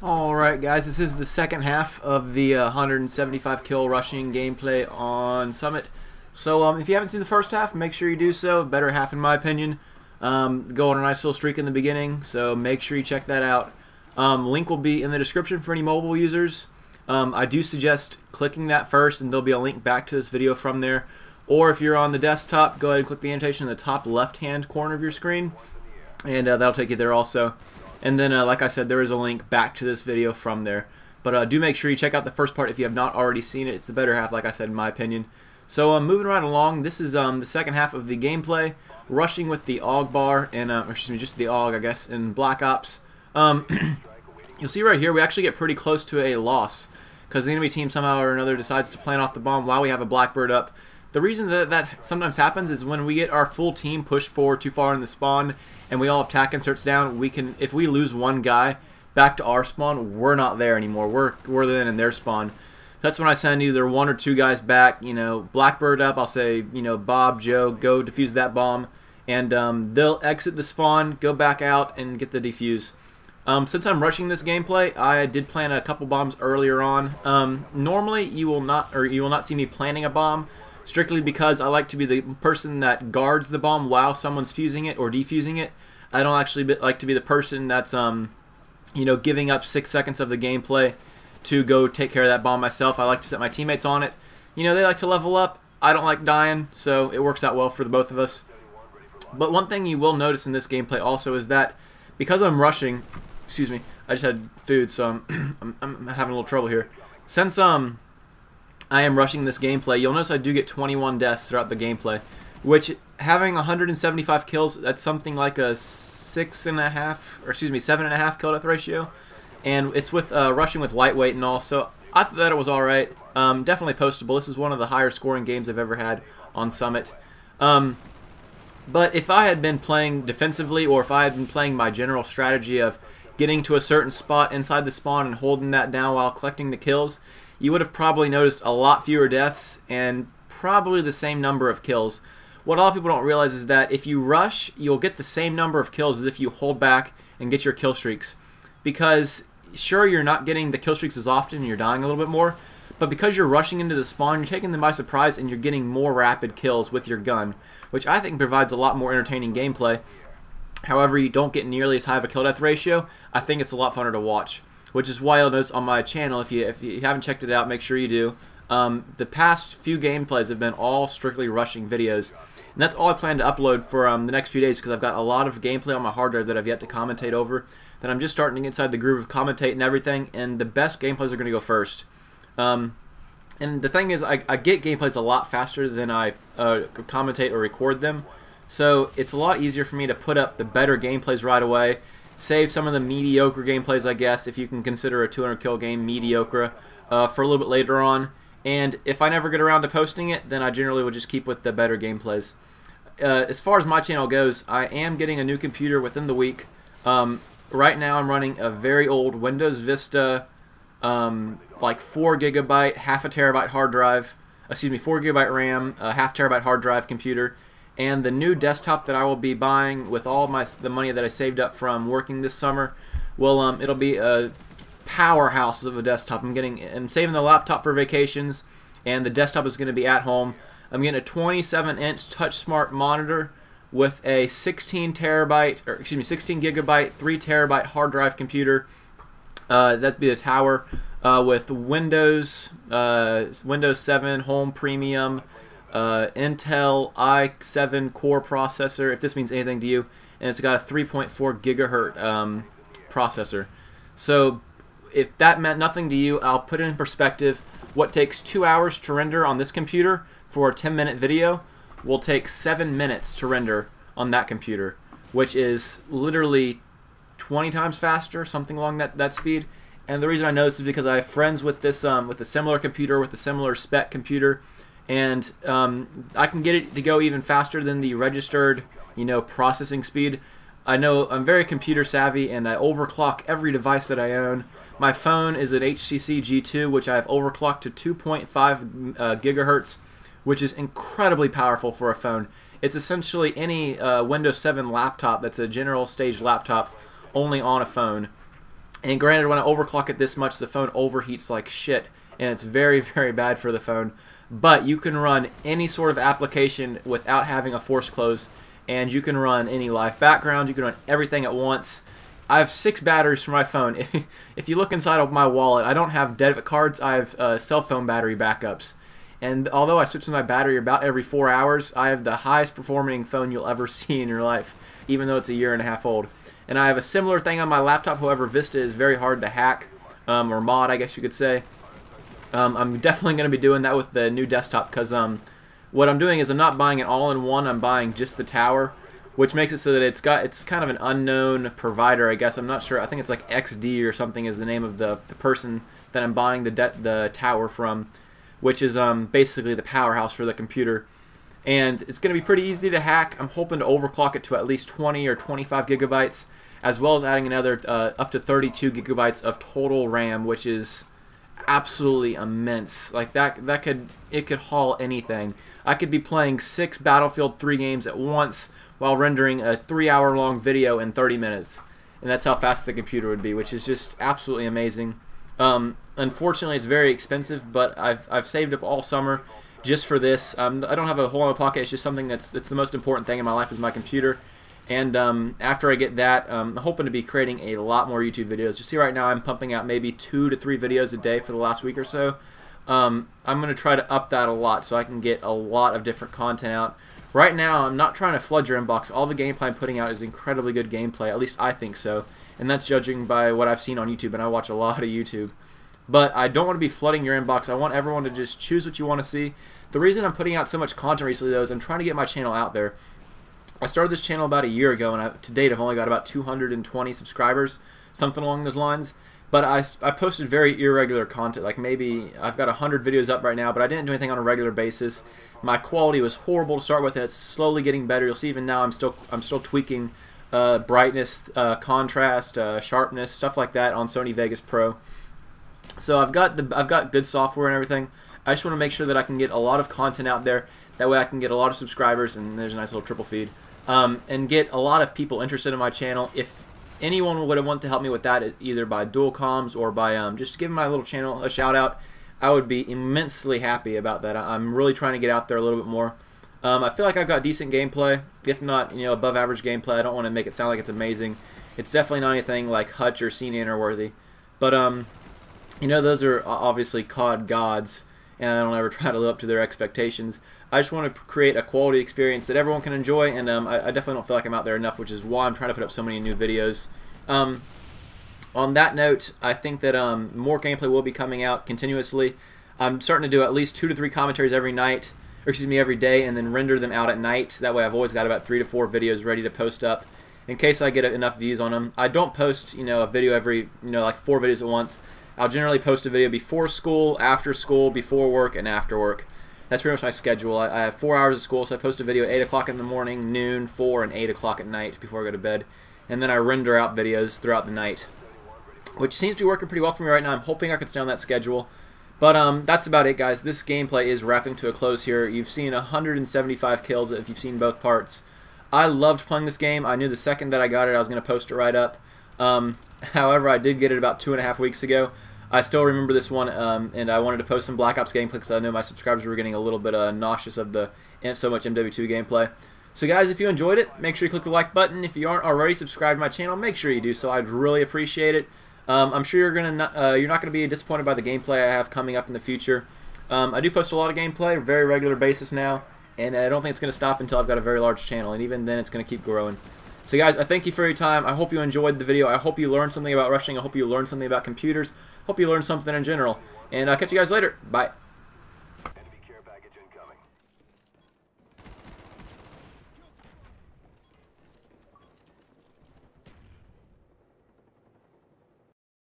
Alright guys, this is the second half of the 175 kill rushing gameplay on Summit. So if you haven't seen the first half, make sure you do so. Better half in my opinion. Go on a nice little streak in the beginning, so make sure you check that out. Link will be in the description for any mobile users. I do suggest clicking that first, and there'll be a link back to this video from there. Or if you're on the desktop, go ahead and click the annotation in the top left hand corner of your screen, and that'll take you there also. And then, like I said, there is a link back to this video from there. But do make sure you check out the first part if you have not already seen it. It's the better half, like I said, in my opinion. So moving right along, this is the second half of the gameplay. Rushing with the AUG bar, and excuse me, just the AUG, I guess, in Black Ops. You'll see right here, we actually get pretty close to a loss, because the enemy team somehow or another decides to plant off the bomb while we have a Blackbird up. The reason that that sometimes happens is when we get our full team pushed forward too far in the spawn, and we all have tac inserts down, we can, if we lose one guy back to our spawn, we're not there anymore. We're then in their spawn. That's when I send either one or two guys back, you know, Blackbird up, I'll say, you know, Bob, Joe, go defuse that bomb, and they'll exit the spawn, go back out, and get the defuse. Since I'm rushing this gameplay, I did plant a couple bombs earlier on. Normally, you will not see me planting a bomb, strictly because I like to be the person that guards the bomb while someone's fusing it or defusing it. I don't actually like to be the person that's you know, giving up 6 seconds of the gameplay to go take care of that bomb myself. I like to set my teammates on it. You know, they like to level up. I don't like dying, so it works out well for the both of us. But one thing you will notice in this gameplay also is that because I'm rushing, excuse me, I just had food, so I'm having a little trouble here. Since I am rushing this gameplay, you'll notice I do get 21 deaths throughout the gameplay, which, having 175 kills, that's something like a 7.5 kill death ratio, and it's with rushing with lightweight and all, so I thought that it was alright. Definitely postable. This is one of the higher scoring games I've ever had on Summit. But if I had been playing defensively, or if I had been playing my general strategy of getting to a certain spot inside the spawn and holding that down while collecting the kills, you would have probably noticed a lot fewer deaths and probably the same number of kills. What a lot of people don't realize is that if you rush, you'll get the same number of kills as if you hold back and get your kill streaks. Because, sure, you're not getting the kill streaks as often and you're dying a little bit more, but because you're rushing into the spawn, you're taking them by surprise and you're getting more rapid kills with your gun, which I think provides a lot more entertaining gameplay. However, you don't get nearly as high of a kill death ratio. I think it's a lot funner to watch, which is why you'll notice on my channel, if you haven't checked it out, make sure you do. The past few gameplays have been all strictly rushing videos, and that's all I plan to upload for the next few days, because I've got a lot of gameplay on my hard drive that I've yet to commentate over, that I'm just starting to get inside the groove of commentating and everything, and the best gameplays are going to go first. And the thing is, I get gameplays a lot faster than I commentate or record them, so it's a lot easier for me to put up the better gameplays right away, save some of the mediocre gameplays, I guess, if you can consider a 200 kill game mediocre, for a little bit later on. And if I never get around to posting it, then I generally would just keep with the better gameplays. As far as my channel goes, I am getting a new computer within the week. Right now I'm running a very old Windows Vista, like 4 GB, half a terabyte hard drive, excuse me, 4 GB RAM, half terabyte hard drive computer. And the new desktop that I will be buying with all the money that I saved up from working this summer, well, it'll be a powerhouse of a desktop. I'm saving the laptop for vacations, and the desktop is going to be at home. I'm getting a 27-inch TouchSmart monitor with a 16 GB, 3 terabyte hard drive computer. That'd be the tower, with Windows 7 Home Premium, Intel i7 core processor, if this means anything to you, and it's got a 3.4 gigahertz processor. So if that meant nothing to you, I'll put it in perspective. What takes 2 hours to render on this computer for a 10-minute video will take 7 minutes to render on that computer, which is literally 20 times faster, something along that speed. And the reason I know this is because I have friends with this with a similar computer, with a similar spec computer, and I can get it to go even faster than the registered, you know, processing speed. I know I'm very computer savvy, and I overclock every device that I own. My phone is an HTC G2, which I have overclocked to 2.5 gigahertz, which is incredibly powerful for a phone. It's essentially any Windows 7 laptop that's a general stage laptop, only on a phone. And granted, when I overclock it this much, the phone overheats like shit, and it's very, very bad for the phone. But you can run any sort of application without having a force close, and you can run any live background, you can run everything at once. I have 6 batteries for my phone. If you look inside of my wallet, I don't have debit cards, I have cell phone battery backups. And although I switch to my battery about every 4 hours, I have the highest performing phone you'll ever see in your life, even though it's a year and a half old. And I have a similar thing on my laptop. However, Vista is very hard to hack, or mod, I guess you could say. I'm definitely going to be doing that with the new desktop, because what I'm doing is I'm not buying it all in one. I'm buying just the tower, which makes it so that it's kind of an unknown provider, I guess. I'm not sure. I think it's like XD or something is the name of the person that I'm buying the tower from, which is basically the powerhouse for the computer. And it's going to be pretty easy to hack. I'm hoping to overclock it to at least 20 or 25 gigabytes, as well as adding another up to 32 gigabytes of total RAM, which is absolutely immense. Like it could haul anything. I could be playing 6 Battlefield 3 games at once while rendering a 3-hour-long video in 30 minutes. And that's how fast the computer would be, which is just absolutely amazing. Unfortunately, it's very expensive, but I've saved up all summer just for this. I don't have a hole in my pocket. It's just something that's the most important thing in my life is my computer. And after I get that, I'm hoping to be creating a lot more YouTube videos. You see right now I'm pumping out maybe 2 to 3 videos a day for the last week or so. I'm going to try to up that a lot so I can get a lot of different content out. Right now, I'm not trying to flood your inbox. All the gameplay I'm putting out is incredibly good gameplay. At least I think so. And that's judging by what I've seen on YouTube, and I watch a lot of YouTube. But I don't want to be flooding your inbox. I want everyone to just choose what you want to see. The reason I'm putting out so much content recently, though, is I'm trying to get my channel out there. I started this channel about a year ago, and to date I've only got about 220 subscribers, something along those lines. But I posted very irregular content. Like maybe I've got 100 videos up right now, but I didn't do anything on a regular basis. My quality was horrible to start with, and it's slowly getting better. You'll see even now I'm still tweaking brightness, contrast, sharpness, stuff like that on Sony Vegas Pro. So I've got good software and everything. I just want to make sure that I can get a lot of content out there. That way I can get a lot of subscribers, and there's a nice little triple feed, and get a lot of people interested in my channel. If anyone would want to help me with that, either by dual comms or by just giving my little channel a shout out, I would be immensely happy about that. I'm really trying to get out there a little bit more. I feel like I've got decent gameplay, if not above average gameplay. I don't want to make it sound like it's amazing. It's definitely not anything like Hutch or CNN worthy, but those are obviously COD gods, and I don't ever try to live up to their expectations. I just want to create a quality experience that everyone can enjoy, and I definitely don't feel like I'm out there enough, which is why I'm trying to put up so many new videos. On that note, I think that more gameplay will be coming out continuously. I'm starting to do at least 2 to 3 commentaries every night, or excuse me, every day, and then render them out at night. That way I've always got about 3 to 4 videos ready to post up in case I get enough views on them. I don't post, a video every, like 4 videos at once. I'll generally post a video before school, after school, before work, and after work. That's pretty much my schedule. I have 4 hours of school, so I post a video at 8 o'clock in the morning, noon, 4, and 8 o'clock at night before I go to bed. And then I render out videos throughout the night, which seems to be working pretty well for me right now. I'm hoping I can stay on that schedule. But that's about it, guys. This gameplay is wrapping to a close here. You've seen 175 kills if you've seen both parts. I loved playing this game. I knew the second that I got it, I was going to post it right up. However, I did get it about 2.5 weeks ago. I still remember this one, and I wanted to post some Black Ops gameplay because I know my subscribers were getting a little bit nauseous of the so much MW2 gameplay. So guys, if you enjoyed it, make sure you click the like button. If you aren't already subscribed to my channel, make sure you do so. I'd really appreciate it. I'm sure you're not going to be disappointed by the gameplay I have coming up in the future. I do post a lot of gameplay on a very regular basis now, and I don't think it's going to stop until I've got a very large channel, and even then it's going to keep growing. So guys, I thank you for your time. I hope you enjoyed the video. I hope you learned something about rushing. I hope you learned something about computers. Hope you learned something in general. And I'll catch you guys later. Bye.